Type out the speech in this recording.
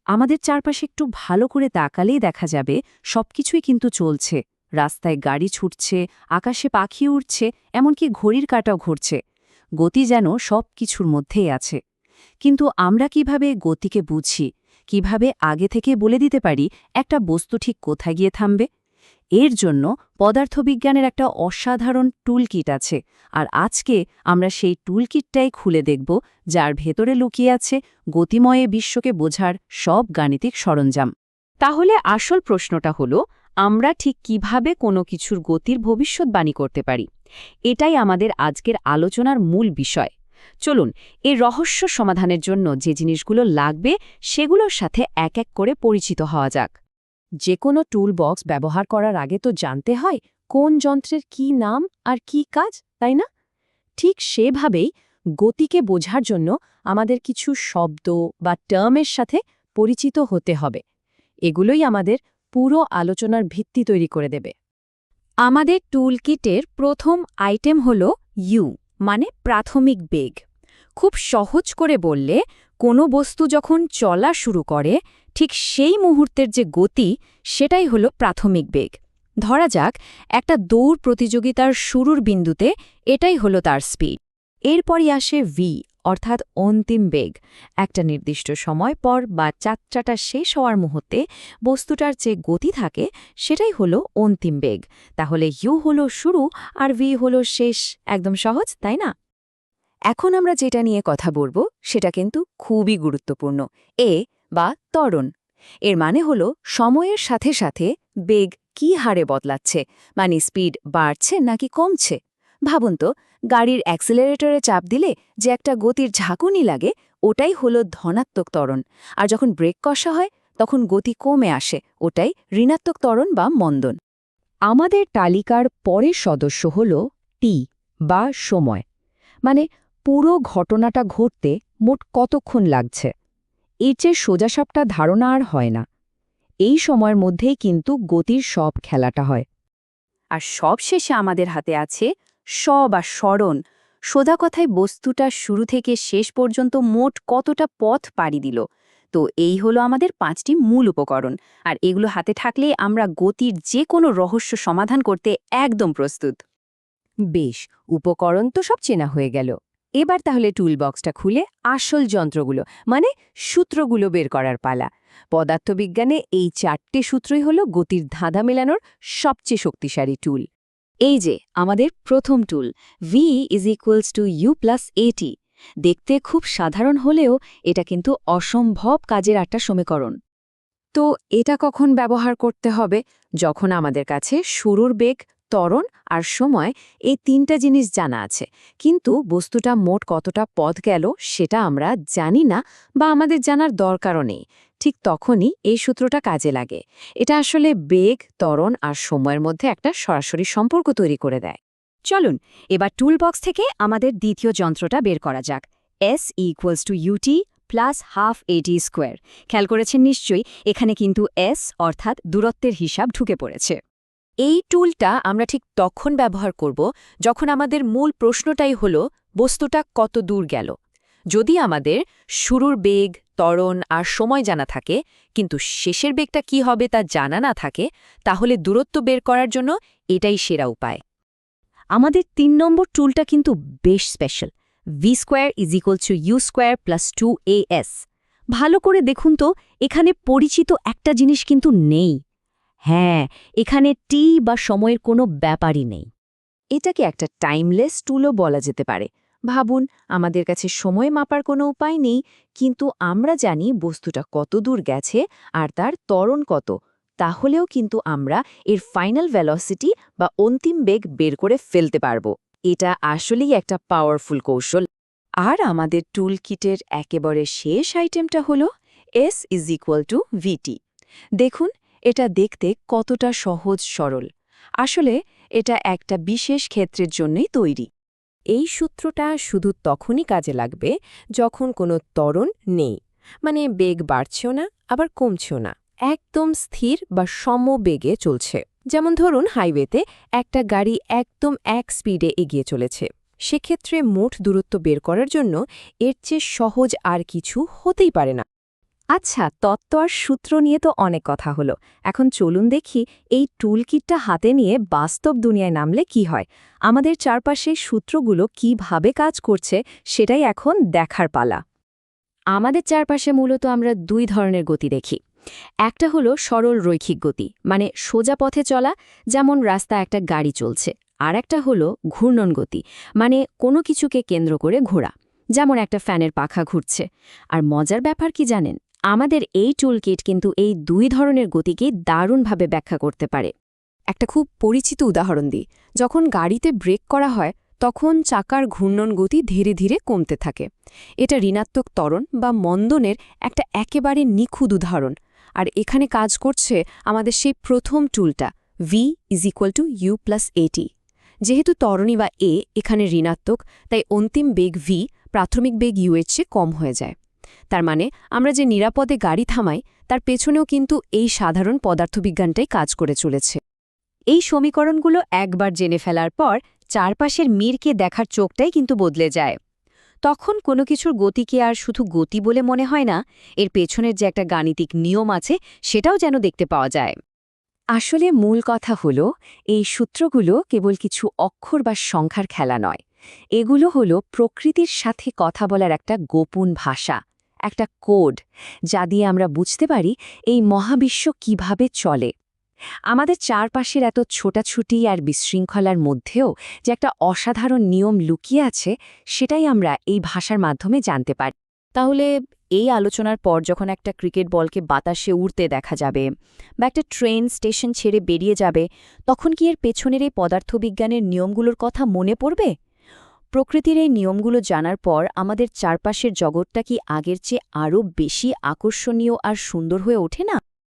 আমাদের চারপাশে একটু ভালো করে তাকালেই দেখা যাবে সবকিছুই কিন্তু চলছে। রাস্তায় গাড়ি ছুটছে, আকাশে পাখি উড়ছে, এমনকি ঘড়ির কাঁটাও ঘুরছে। গতি যেন সব কিছুর মধ্যেই আছে। কিন্তু আমরা কিভাবে গতিকে বুঝি, কিভাবে আগে থেকে বলে দিতে পারি একটা বস্তু ঠিক কোথায় গিয়ে থামবে? এর জন্য পদার্থবিজ্ঞানের একটা অসাধারণ টুলকিট আছে, আর আজকে আমরা সেই টুলকিটটাই খুলে দেখব, যার ভেতরে লুকিয়ে আছে গতিময়ে বিশ্বকে বোঝার সব গাণিতিক সরঞ্জাম। তাহলে আসল প্রশ্নটা হলো, আমরা ঠিক কিভাবে কোনো কিছুর গতির ভবিষ্যৎবাণী করতে পারি? এটাই আমাদের আজকের আলোচনার মূল বিষয়। চলুন, এই রহস্য সমাধানের জন্য যে জিনিসগুলো লাগবে সেগুলোর সাথে এক এক করে পরিচিত হওয়া যাক। যে কোনো টুল বক্স ব্যবহার করার আগে তো জানতে হয় কোন যন্ত্রের কি নাম আর কি কাজ, তাই না? ঠিক সেভাবেই গতিকে বোঝার জন্য আমাদের কিছু শব্দ বা টার্মের সাথে পরিচিত হতে হবে। এগুলোই আমাদের পুরো আলোচনার ভিত্তি তৈরি করে দেবে। আমাদের টুলকিটের প্রথম আইটেম হল ইউ, মানে প্রাথমিক বেগ। খুব সহজ করে বললে, কোনো বস্তু যখন চলা শুরু করে ঠিক সেই মুহূর্তের যে গতি, সেটাই হলো প্রাথমিক বেগ। ধরা যাক একটা দৌড় প্রতিযোগিতার শুরুর বিন্দুতে এটাই হলো তার স্পিড। এরপরই আসে ভি, অর্থাৎ অন্তিম বেগ। একটা নির্দিষ্ট সময় পর বা যাত্রাটা শেষ হওয়ার মুহূর্তে বস্তুটার যে গতি থাকে সেটাই হলো অন্তিম বেগ। তাহলে ইউ হলো শুরু আর ভি হলো শেষ। একদম সহজ, তাই না? এখন আমরা যেটা নিয়ে কথা বলবো সেটা কিন্তু খুবই গুরুত্বপূর্ণ। এ বা ত্বরণ। এর মানে হলো সময়ের সাথে সাথে বেগ কী হারে বদলাচ্ছে, মানে স্পিড বাড়ছে নাকি কমছে। ভাবুন তো, গাড়ির অ্যাক্সিলারেটরে চাপ দিলে যে একটা গতির ঝাঁকুনি লাগে, ওটাই হলো ধনাত্মক ত্বরণ। আর যখন ব্রেক কষা হয় তখন গতি কমে আসে, ওটাই ঋণাত্মক ত্বরণ বা মন্দন। আমাদের তালিকার পরের সদস্য হল টি বা সময়, মানে পুরো ঘটনাটা ঘটতে মোট কতক্ষণ লাগছে। এর চেয়ে সোজাসাপটা ধারণা আর হয় না। এই সময়ের মধ্যেই কিন্তু গতির সব খেলাটা হয়। আর সব শেষে আমাদের হাতে আছে বা স্মরণ। সোজা কথায় বস্তুটা শুরু থেকে শেষ পর্যন্ত মোট কতটা পথ পাড়ি দিল। তো এই হলো আমাদের 5টি মূল উপকরণ, আর এগুলো হাতে থাকলে আমরা গতির যে কোনো রহস্য সমাধান করতে একদম প্রস্তুত। বেশ, উপকরণ তো সব চেনা হয়ে গেল। এবার তাহলে টুলবক্সটা খুলে আসল যন্ত্রগুলো, মানে সূত্রগুলো বের করার পালা। পদার্থবিজ্ঞানে এই 4টে সূত্রই হলো গতির ধাঁধা মেলানোর সবচেয়ে শক্তিশালী টুল। এই যে আমাদের প্রথম tool, V is equals to U plus AT. দেখতে খুব সাধারণ হলেও এটা কিন্তু অসম্ভব কাজের একটা সমীকরণ। তো এটা কখন ব্যবহার করতে হবে? যখন আমাদের কাছে শুরুর বেগ, ত্বরণ আর সময়, এই 3টা জিনিস জানা আছে, কিন্তু বস্তুটা মোট কতটা পথ গেল সেটা আমরা জানি না, বা আমাদের জানার দরকারও নেই। ঠিক তখনই এই সূত্রটা কাজে লাগে। এটা আসলে বেগ, ত্বরণ আর সময়ের মধ্যে একটা সরাসরি সম্পর্ক তৈরি করে দেয়। চলুন, এবার টুলবক্স থেকে আমাদের দ্বিতীয় যন্ত্রটা বের করা যাক। S equals to ut plus half at square. খেয়াল করেছেন নিশ্চয়ই, এখানে কিন্তু S অর্থাৎ দূরত্বের হিসাব ঢুকে পড়েছে। এই টুলটা আমরা ঠিক তখন ব্যবহার করব যখন আমাদের মূল প্রশ্নটাই হলো বস্তুটা কত দূর গেল। যদি আমাদের শুরুর বেগ, ত্বরণ আর সময় জানা থাকে, কিন্তু শেষের বেগটা কি হবে তা জানা না থাকে, তাহলে দূরত্ব বের করার জন্য এটাই সেরা উপায়। আমাদের 3 নম্বর টুলটা কিন্তু বেশ special. V square is equal to u square plus 2as। ভালো করে দেখুন তো, এখানে পরিচিত একটা জিনিস কিন্তু নেই। হ্যাঁ, এখানে টি বা সময়ের কোনো ব্যাপারই নেই। এটাকে একটা টাইমলেস টুলও বলা যেতে পারে। ভাবুন, আমাদের কাছে সময় মাপার কোনো উপায় নেই, কিন্তু আমরা জানি বস্তুটা কত দূর গেছে আর তার ত্বরণ কত। তাহলেও কিন্তু আমরা এর ফাইনাল ভেলোসিটি বা অন্তিম বেগ বের করে ফেলতে পারব। এটা আসলেই একটা পাওয়ারফুল কৌশল। আর আমাদের টুল কিটের একেবারে শেষ আইটেমটা হলো S ইজ ইকুয়াল টু ভিটি। দেখুন, এটা দেখতে কতটা সহজ সরল। আসলে এটা একটা বিশেষ ক্ষেত্রের জন্যই তৈরি। এই সূত্রটা শুধু তখনই কাজে লাগবে যখন কোনো ত্বরণ নেই, মানে বেগ বাড়ছেও না আবার কমছেও না, একদম স্থির বা সমবেগে চলছে। যেমন ধরুন, হাইওয়েতে একটা গাড়ি একদম এক স্পিডে এগিয়ে চলেছে। সেক্ষেত্রে মোট দূরত্ব বের করার জন্য এর চেয়ে সহজ আর কিছু হতেই পারে না। আচ্ছা, তত্ত্ব আর সূত্র নিয়ে তো অনেক কথা হলো। এখন চলুন দেখি এই টুলকিটটা হাতে নিয়ে বাস্তব দুনিয়ায় নামলে কি হয়। আমাদের চারপাশে সূত্রগুলো কিভাবে কাজ করছে সেটাই এখন দেখার পালা। আমাদের চারপাশে মূলত আমরা দুই ধরনের গতি দেখি। একটা হলো সরল রৈখিক গতি, মানে সোজা পথে চলা, যেমন রাস্তা একটা গাড়ি চলছে। আর একটা হলো ঘূর্ণন গতি, মানে কোনো কিছুকে কেন্দ্র করে ঘোরা, যেমন একটা ফ্যানের পাখা ঘুরছে। আর মজার ব্যাপার কি জানেন, আমাদের এই টুলকিট কিন্তু এই দুই ধরনের গতিকে দারুণভাবে ব্যাখ্যা করতে পারে। একটা খুব পরিচিত উদাহরণ দিই, যখন গাড়িতে ব্রেক করা হয় তখন চাকার ঘূর্ণন গতি ধীরে ধীরে কমতে থাকে। এটা ঋণাত্মক ত্বরণ বা মন্দনের একটা একেবারে নিখুঁত উদাহরণ। আর এখানে কাজ করছে আমাদের সেই প্রথম টুলটা, v=u+at। যেহেতু ত্বরণী বা এ এখানে ঋণাত্মক, তাই অন্তিম বেগ v প্রাথমিক বেগ u এর চেয়ে কম হয়ে যায়। তার মানে আমরা যে নিরাপদে গাড়ি থামাই তার পেছনেও কিন্তু এই সাধারণ পদার্থবিজ্ঞানটাই কাজ করে চলেছে। এই সমীকরণগুলো একবার জেনে ফেলার পর চারপাশের মিরকে দেখার চোখটাই কিন্তু বদলে যায়। তখন কোনো কিছুর গতিকে আর শুধু গতি বলে মনে হয় না, এর পেছনের যে একটা গাণিতিক নিয়ম আছে সেটাও যেন দেখতে পাওয়া যায়। আসলে মূল কথা হলো, এই সূত্রগুলো কেবল কিছু অক্ষর বা সংখ্যার খেলা নয়। এগুলো হলো প্রকৃতির সাথে কথা বলার একটা গোপন ভাষা, একটা কোড, যা দিয়ে আমরা বুঝতে পারি এই মহাবিশ্ব কিভাবে চলে। আমাদের চারপাশের এত ছোটাছুটি আর বিশৃঙ্খলার মধ্যেও যে একটা অসাধারণ নিয়ম লুকিয়ে আছে, সেটাই আমরা এই ভাষার মাধ্যমে জানতে পারি। তাহলে এই আলোচনার পর যখন একটা ক্রিকেট বলকে বাতাসে উড়তে দেখা যাবে বা একটা ট্রেন স্টেশন ছেড়ে বেরিয়ে যাবে, তখন কি এর পেছনের এই পদার্থবিজ্ঞানের নিয়মগুলোর কথা মনে পড়বে? প্রকৃতির এই নিয়মগুলো জানার পর আমাদের চারপাশের জগৎটা কি আগের চেয়ে আরও বেশি আকর্ষণীয় আর সুন্দর হয়ে ওঠে না?